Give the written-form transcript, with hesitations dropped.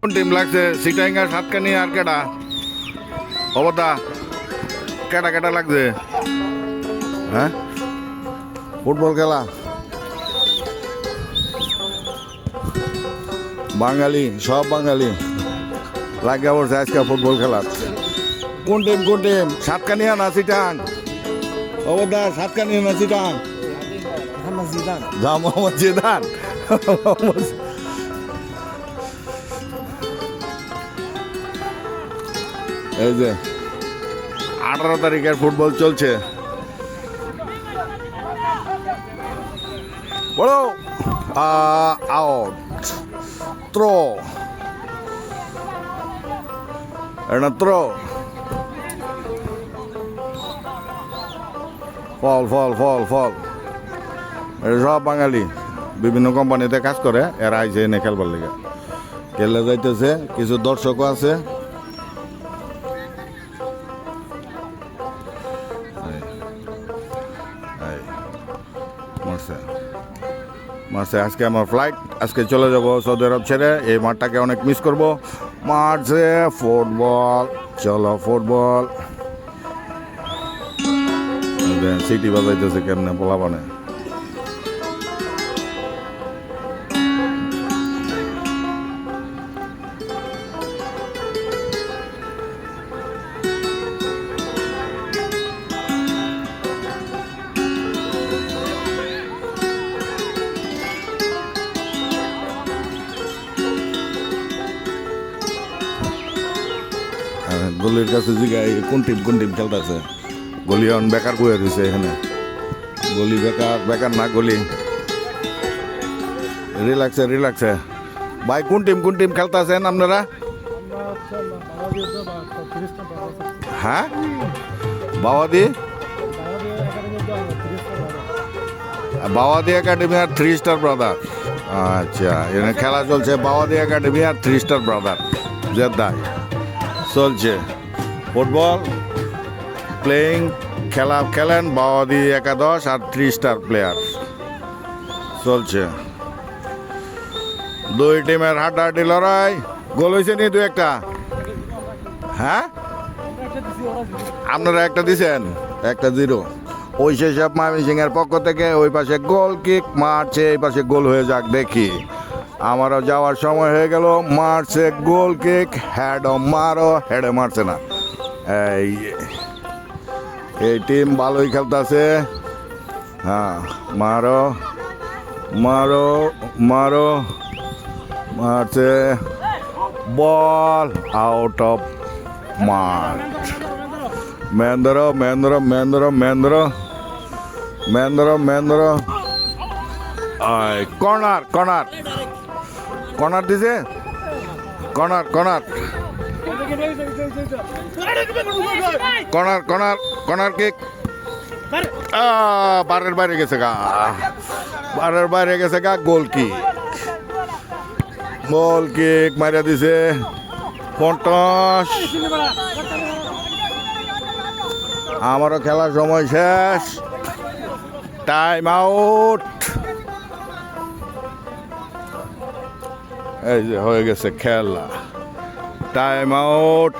কোন টিম লাগছে সিটাইঙ্গা সাতকানি আর কেডা অবদা কেডা কেডা লাগছে হ্যাঁ ফুটবল খেলা বাঙালি সব বাঙালি লাগিয়া পড়ছে আজকে ফুটবল খেলা কোন টিম সাতকানিয়া না সিটাং অবদা সাতকানিয়া না সিটাং মোহাম্মদ জিদান এই যে 18 তারিখের ফুটবল চলছে বড় আউট থ্রো এটা থ্রো ফল ফল ফল ফল এটা সব বাঙালি বিভিন্ন কোম্পানিতে কাজ করে এরা আইছে এনে খেলবার লেগে খেলে যাইতেছে কিছু দর্শকও আছে মারছে আজকে আমার ফ্লাইট আজকে চলে যাব সৌদি আরব ছেড়ে এই মাঠটাকে অনেক মিস করব মারছে ফুটবল চলো ফুটবল সিটি বাজাইতেছে কেমনে পোলাপানে গলির কাছে জিগাই কোন টিম খেলতেছে গলি এখন বেকার বয়ে রয়েছে এখানে গলি বেকার না গলি রিল্যাক্সে ভাই কোন টিম খেলতেছেন আপনারা হ্যাঁ বাওয়াদি একাডেমি আর 3 স্টার ব্রাদার আচ্ছা এখানে খেলা চলছে বাওয়াদি একাডেমি আর 3 স্টার ব্রাদার জেদ্দায় চলছে ফুটবল খেলেন বাওয়াদি একাদশ আর 3 স্টার প্লেয়ার চলছে দুই টিমের হাড্ডাহাড্ডি লড়াই গোল হয়েছে নি 2-1 হ্যাঁ আপনারা একটা দিছেন 1-0 ওই শেষে ময়মনসিং এর পক্ষ থেকে ওই পাশে গোল কিক মারছে এই পাশে গোল হয়ে যাক দেখি আমারও যাওয়ার সময় হয়ে গেল মারছে গোল কিক হেডে মারছে না এই টিম ভালোই খেলতেছে হ্যাঁ মারো মারছে বল আউট অফ মাঠ মেন্দ্র কর্নার দিছে কর্নার কিক বারের বাইরে গেছে গা গোল কিক মারিয়া দিছে 50 আমারও খেলার সময় শেষ টাইম আউট এই যে হয়ে গেছে খেলা টাইম আউট